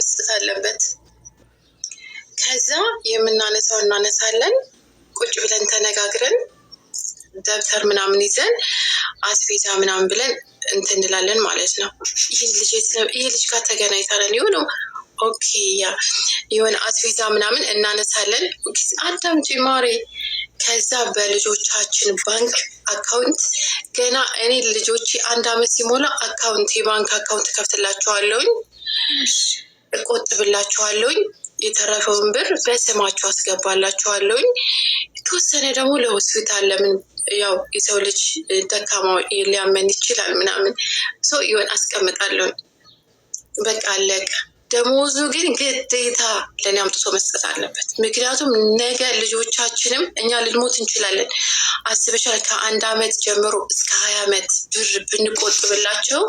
መስጠት አለበት። ከዛ የምናነሳው እናነሳለን። ቁጭ ብለን ተነጋግረን ደብተር ምናምን ይዘን አስቤዛ ምናምን ብለን እንትን እንላለን ማለት ነው። ይህ ልጅ ጋር ተገናኝተናል የሆነው ኦኬ ያ የሆነ አስቤዛ ምናምን እናነሳለን። አዳምጪ ማሬ። ከዛ በልጆቻችን ባንክ አካውንት ገና እኔ ልጆቼ 1 ዓመት ሲሞላ የባንክ አካውንት ከፍትላቸዋለሁኝ፣ እቆጥብላቸዋለሁኝ። የተረፈውን ብር በስማቸው አስገባላቸዋለሁኝ። የተወሰነ ደግሞ ለሆስፒታል ለምን ያው የሰው ልጅ ደካማ ሊያመን ይችላል ምናምን ሰው ይሆን አስቀምጣለሁኝ። በቃ አለቀ። ደሞዙ ግን ግዴታ ለእኔ አምጥቶ መስጠት አለበት። ምክንያቱም ነገ ልጆቻችንም እኛ ልንሞት እንችላለን። አስበሻል? ከ1 ዓመት ጀምሮ እስከ 20 ዓመት ብር ብንቆጥብላቸው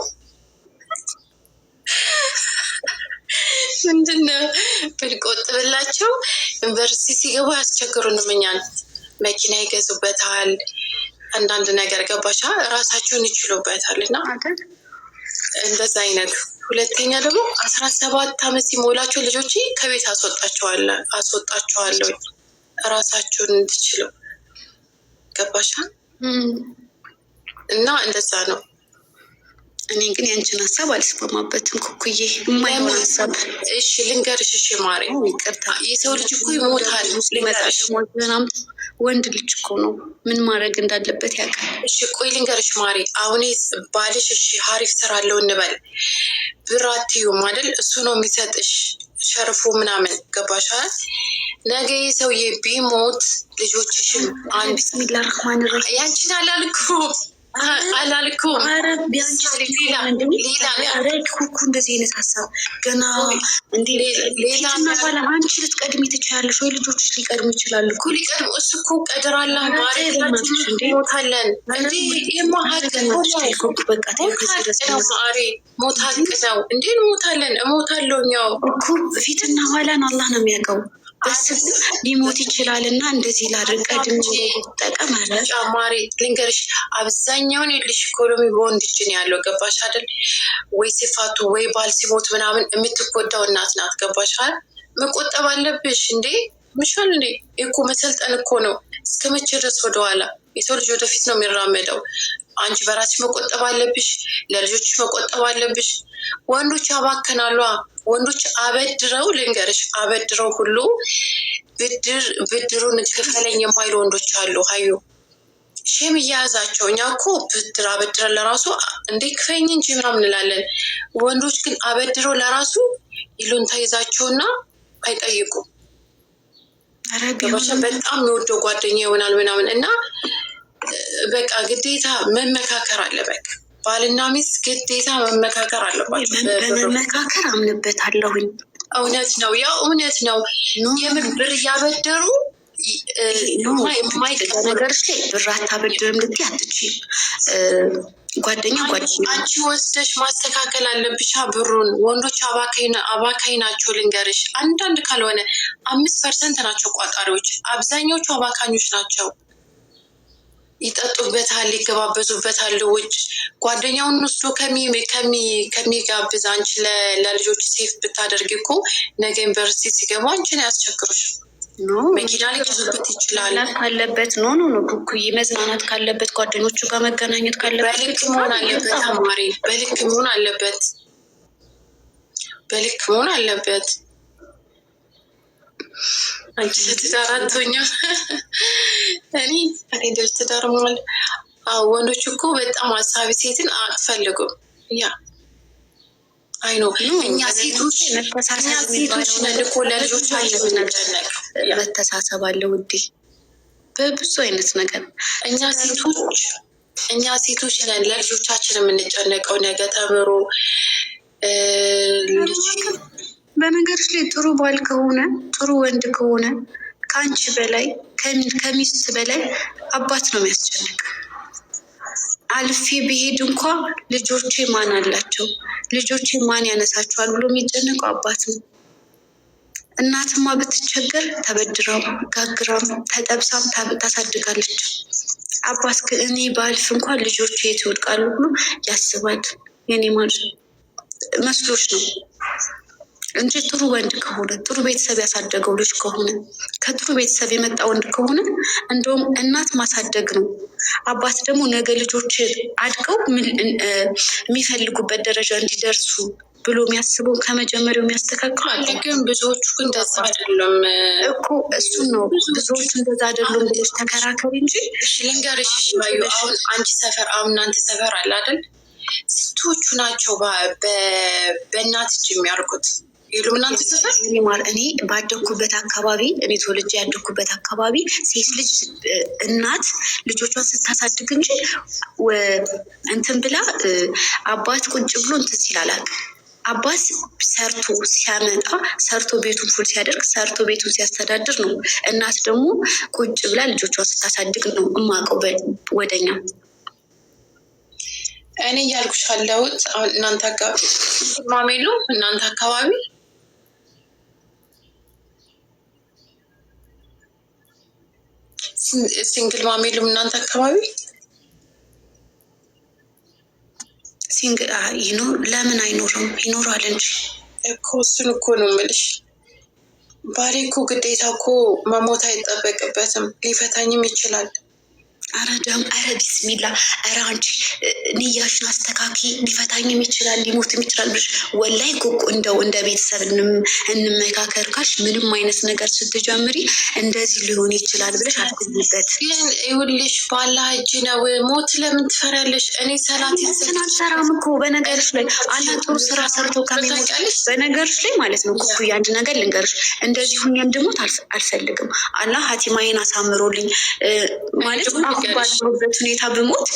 ምንድነው ብንቆጥብላቸው ዩኒቨርሲቲ ሲገቡ ያስቸግሩንም። እኛን መኪና ይገዙበታል፣ አንዳንድ ነገር ገባሻ ራሳቸውን ይችሉበታል። እና እንደዛ አይነት ሁለተኛ ደግሞ 17 ዓመት ሲሞላቸው ልጆች ከቤት አስወጣቸዋለሁ ራሳቸውን እንድችለው ገባሻ? እና እንደዛ ነው። እኔ ግን ያንቺን ሀሳብ አልስማማበትም ኩኩዬ። የማይሆን ሀሳብ። እሺ ልንገርሽ። እሺ ማሬ ይቅርታ። የሰው ልጅ እኮ ይሞታል። ሊመጣሽ ምናምን ወንድ ልጅ እኮ ነው፣ ምን ማድረግ እንዳለበት ያውቃል። እሺ ቆይ ልንገርሽ ማሬ። አሁን ባልሽ እሺ ሀሪፍ ስራ አለው እንበል፣ ብር አትዩም አይደል? እሱ ነው የሚሰጥሽ ሸርፎ ምናምን ገባሻል? ነገ ሰውዬ ቢሞት ልጆችሽን ቢስሚላ ረህማን ረሂም ያንቺን አላልኩም። ኧረ ቢያንቺ ሌላ ኩኩ እንደዚህ አይነት ሀሳብ ገና ሌላና ባላ አንቺ ልትቀድሚ ትችላለሽ ወይ? ልጆችሽ ሊቀድሙ ይችላሉ እኮ። ሊቀድሙ እሱ እኮ ቀድር አላ ማለት ሞታለን እንዴ? የማሀቅ ሞት ሀቅ ነው እንዴ? ሞታለን እሞታለሁ እኮ ፊትና ኋላን አላህ ነው የሚያውቀው። ሊሞት ይችላል እና እንደዚህ ላድርግ ቀድሜ ጠቀም አለ ጫማሪ ልንገርሽ። አብዛኛውን የልሽ ኢኮኖሚ በወንድ እጅ ነው ያለው ገባሽ አይደል? ወይ ሲፋቱ ወይ ባል ሲሞት ምናምን የምትጎዳው እናት ናት ገባሽ አይደል? መቆጠብ አለብሽ እንዴ ምሻል እንዴ? እኮ መሰልጠን እኮ ነው። እስከ መቼ ድረስ ወደኋላ? የሰው ልጅ ወደፊት ነው የሚራመደው። አንቺ በራስሽ መቆጠብ አለብሽ፣ ለልጆችሽ መቆጠብ አለብሽ። ወንዶች ያባከናሉ። ወንዶች አበድረው ልንገርሽ፣ አበድረው ሁሉ ብድሩን ክፈለኝ የማይሉ ወንዶች አሉ። ሀዩ ሼም እያያዛቸው። እኛ እኮ ብድር አበድረን ለራሱ እንዴ ክፈኝ እንጂ ምናምን እንላለን። ወንዶች ግን አበድረው ለራሱ ይሉን ተይዛቸውና አይጠይቁም። በጣም የሚወደው ጓደኛ ይሆናል ምናምን እና በቃ ግዴታ መመካከር አለ። በቃ ባልና ሚስት ግዴታ መመካከር አለባቸው። በመመካከር አምንበታለሁኝ። እውነት ነው፣ ያው እውነት ነው። የምር ብር እያበደሩ ነገሮች ላይ ብር አታበድርም ልትይ አትችይም። ጓደኛ አንቺ ወስደሽ ማስተካከል አለብሻ ብሩን። ወንዶች አባካይ ናቸው ልንገርሽ። አንዳንድ ካልሆነ 5% ናቸው ቋጣሪዎች፣ አብዛኛዎቹ አባካኞች ናቸው። ይጠጡበታል፣ ይገባበዙበታል። ውጭ ጓደኛውን ወስዶ ከሚጋብዝ አንቺ ለልጆች ሴፍ ብታደርግ እኮ ነገ ዩኒቨርሲቲ ሲገቡ አንቺን አያስቸግሩሽ። መኪና ሊገዙበት ይችላል። ካለበት ኖ ኩኩዬ መዝናናት ካለበት ጓደኞቹ ጋር መገናኘት ካለበት በልክ መሆን አለበት። አማሪ በልክ መሆን አለበት። በልክ መሆን አለበት። አንቺ ለትዳር አትሆኛ። እኔ ትዳር ማለት ወንዶች እኮ በጣም አሳቢ ሴትን አትፈልጉም። ያ አይ ነው እኛ ሴቶች ነን እኮ ለልጆቻችን የምንጨነቅ። መተሳሰብ አለ ውዴ በብዙ አይነት ነገር። እኛ ሴቶች ነን ለልጆቻችን የምንጨነቀው። ነገ ተምሮ በነገሮች ላይ ጥሩ ባል ከሆነ ጥሩ ወንድ ከሆነ ከአንቺ በላይ ከሚስት በላይ አባት ነው የሚያስጨንቅ። አልፌ ብሄድ እንኳ ልጆቼ ማን አላቸው፣ ልጆቼ ማን ያነሳቸዋል ብሎ የሚጨነቀው አባት ነው። እናትማ ብትቸገር ተበድራም ጋግራም ተጠብሳም ታሳድጋለች። አባት ግን እኔ ባልፍ እንኳን ልጆቼ የት ይወድቃሉ ብሎ ያስባል። የኔ ማለት መስሎች ነው። እንጂ ጥሩ ወንድ ከሆነ ጥሩ ቤተሰብ ያሳደገው ልጅ ከሆነ ከጥሩ ቤተሰብ የመጣ ወንድ ከሆነ እንደውም እናት ማሳደግ ነው። አባት ደግሞ ነገ ልጆች አድገው የሚፈልጉበት ደረጃ እንዲደርሱ ብሎ የሚያስበው ከመጀመሪያው የሚያስተካክሉ አለ። ግን ብዙዎቹ ግን እንደዛ አይደለም እኮ እሱን ነው ብዙዎቹ እንደዛ አይደሉም ብለሽ ተከራከሪ እንጂ። እሺ ልንገርሽ፣ ባዩ አሁን አንቺ ሰፈር አሁን እናንተ ሰፈር አለ አይደል? ስንቶቹ ናቸው በእናት እጅ የሚያርጉት? የሉም እናንተ ሰፈር? እኔ ባደኩበት አካባቢ እኔ ተወልጄ ያደኩበት አካባቢ ሴት ልጅ እናት ልጆቿን ስታሳድግ እንጂ እንትን ብላ አባት ቁጭ ብሎ እንትን ሲላላል። አባት ሰርቶ ሲያመጣ ሰርቶ ቤቱን ፉል ሲያደርግ ሰርቶ ቤቱን ሲያስተዳድር ነው። እናት ደግሞ ቁጭ ብላ ልጆቿን ስታሳድግ ነው እማውቀው ወደኛ። እኔ እያልኩሽ ያለሁት አሁን እናንተ አካባቢ ማሜሉ እናንተ አካባቢ ሲንግል ማሜሉም እናንተ አካባቢ ሲንግል ለምን አይኖርም? ይኖራል እንጂ እኮ እሱን እኮ ነው የምልሽ። ባሌ እኮ ግዴታ እኮ መሞት አይጠበቅበትም፣ ሊፈታኝም ይችላል። አረ ቢስሚላ፣ አረ አንቺ ንያሽን አስተካኪ። ሊፈታኝም ይችላል ሊሞትም ይችላል ብለሽ ወላይ ኮኮ እንደው እንደ ቤተሰብ እንመካከር ካልሽ ምንም አይነት ነገር ስትጀምሪ እንደዚህ ሊሆን ይችላል ብለሽ አትጉበት። ይኸውልሽ ባላህ እጅ ነው። ሞት ለምን ትፈሪያለሽ? እኔ ሰላት አልሰራም እኮ በነገርሽ ላይ አላህ ጥሩ ስራ ሰርቶ ከሚሞት በነገርሽ ላይ ማለት ነው። ኩኩ አንድ ነገር ልንገርሽ፣ እንደዚህ ሁኛም ደግሞ አልፈልግም። አላህ ሀቲማዬን አሳምሮልኝ ማለት ባለሁበት ሁኔታ ብሞት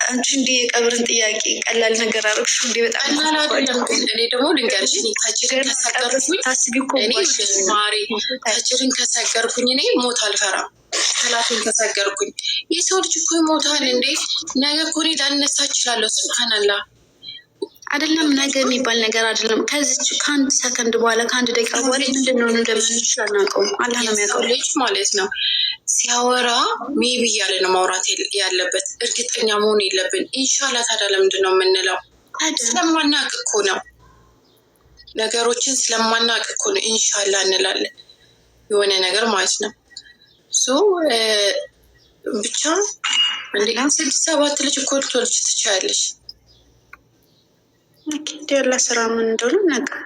አንቺ እንደ የቀብርን ጥያቄ ቀላል ነገር አረግሽ እንዴ? በጣም እኔ ደግሞ ልንገርሽ ታጅርን ከሰገርኩኝ እኔ ሞት አልፈራም። ሰላቱን ከሰገርኩኝ የሰው ልጅ እኮ ይሞታል እንዴ? ነገ እኮ እኔ ላነሳ እችላለሁ። ሱብሃንአላህ አይደለም ነገ የሚባል ነገር አይደለም። ከዚች ከአንድ ሰከንድ በኋላ ከአንድ ደቂቃ በኋላ ምንድነው እንደምንችል አናውቀውም። አላህ ነው የሚያውቀው። ልጅ ማለት ነው ሲያወራ ሜቢ እያለ ነው ማውራት ያለበት። እርግጠኛ መሆን የለብን። ኢንሻላህ ታዲያ ለምንድን ነው የምንለው? ስለማናቅ እኮ ነው። ነገሮችን ስለማናቅ እኮ ነው ኢንሻላህ እንላለን። የሆነ ነገር ማለት ነው። ብቻ እንዴ 6-7 ልጅ እኮ ልትወልጂ ትችያለሽ። ያለ ስራ ምን እንደሆነ ነገር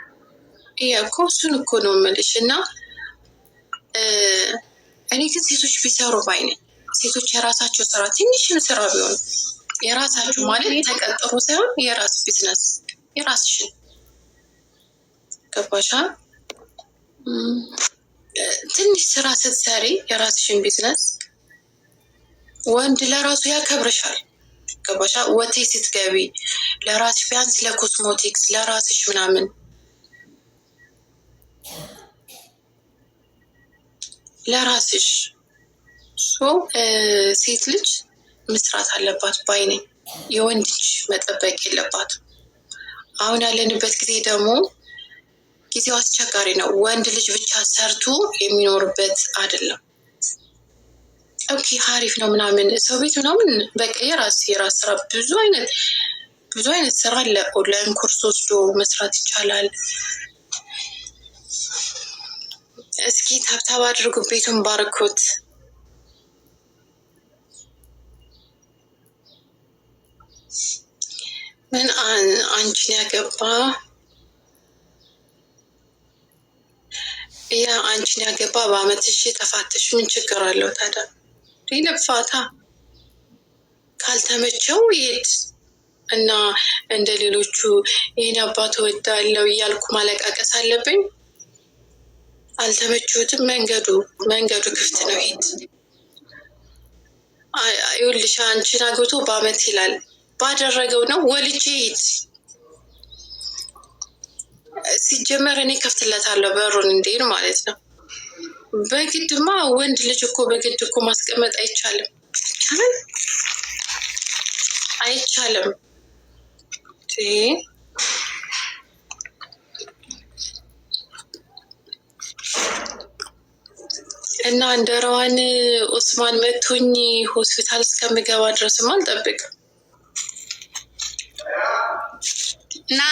እኮ እሱን እኮ ነው የምልሽ። እና እኔ ግን ሴቶች ቢሰሩ ባይ ነኝ። ሴቶች የራሳቸው ስራ ትንሽም ስራ ቢሆን የራሳችሁ ማለት ተቀጥሮ ሳይሆን የራስ ቢዝነስ የራስሽን ገባሻ? ትንሽ ስራ ስትሰሪ የራስሽን ቢዝነስ ወንድ ለራሱ ያከብርሻል። ገባሻ? ወቴ ስትገቢ ለራስሽ ቢያንስ ለኮስሞቲክስ ለራስሽ ምናምን ለራስሽ ሴት ልጅ መስራት አለባት ባይ ነኝ። የወንድ ልጅ መጠበቅ የለባትም። አሁን ያለንበት ጊዜ ደግሞ ጊዜው አስቸጋሪ ነው። ወንድ ልጅ ብቻ ሰርቶ የሚኖርበት አይደለም። ኦኬ ሀሪፍ ነው ምናምን ሰው ቤት ምናምን በቃ የራስ ስራ ብዙ አይነት ስራ አለ። ኦንላይን ኮርስ ወስዶ መስራት ይቻላል። እስኪ ታብታብ አድርጉ፣ ቤቱን ባርኩት። ምን አንቺን ያገባ አንቺን ያገባ በአመትሽ ተፋተሽ ምን ችግር አለው ታዲያ? ይለፋታ ካልተመቸው ይሄድ እና እንደ ሌሎቹ ይህን አባት ወዳለው እያልኩ ማለቃቀስ አለብኝ? አልተመችሁትም? መንገዱ ክፍት ነው። ሂድ። ይኸውልሽ አንቺን አግብቶ በአመት ይላል ባደረገው ነው ወልጄ ሂድ። ሲጀመር እኔ ከፍትለታለሁ በሩን እንዴት ማለት ነው። በግድማ ወንድ ልጅ እኮ በግድ እኮ ማስቀመጥ አይቻልም። እና እንደ ረዋን ኡስማን መቶኝ ሆስፒታል እስከምገባ ድረስም አልጠብቅም። ና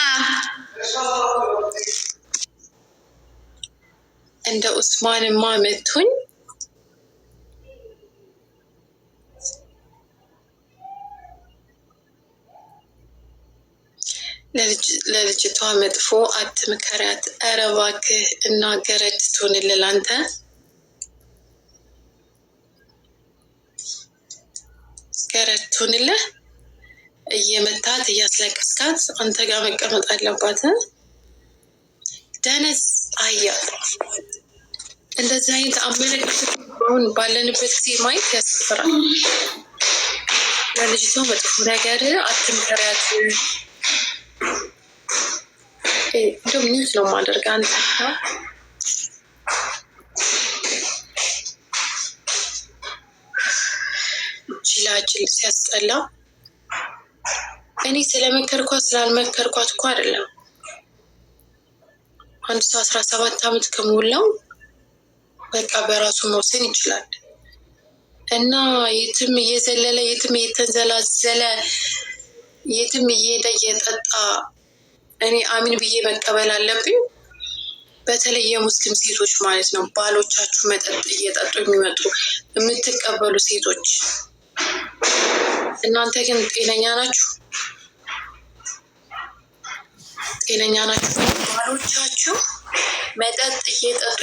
እንደ ኡስማንማ መቱኝ። ለልጅቷ መጥፎ አትምከሪያት። ኧረ እባክህ እና ገረድ ትሆንልህ አንተ። ገረድ ትሆንልህ እየመታት እያስለቀስካት አንተ ጋር መቀመጥ አለባት። ደነዝ አያ እንደዚህ አይነት አመለካከት አሁን ባለንበት ጊዜ ማየት ያስፈራል። ለልጅቷ መጥፎ ነገር አትምከሪያት። እንደውም ኒውስ ነው ማደርግ አንተ ጅላጅል ሲያስጠላ። እኔ ስለመከርኳት ስላልመከርኳት እኮ አይደለም። አንድ ሰው 17 ዓመት ከሞላው በቃ በራሱ መወሰን ይችላል እና የትም እየዘለለ የትም እየተንዘላዘለ የትም እየሄደ እየጠጣ እኔ አሚን ብዬ መቀበል አለብኝ። በተለይ የሙስሊም ሴቶች ማለት ነው፣ ባሎቻችሁ መጠጥ እየጠጡ የሚመጡ የምትቀበሉ ሴቶች፣ እናንተ ግን ጤነኛ ናችሁ? ጤነኛ ናችሁ? ባሎቻችሁ መጠጥ እየጠጡ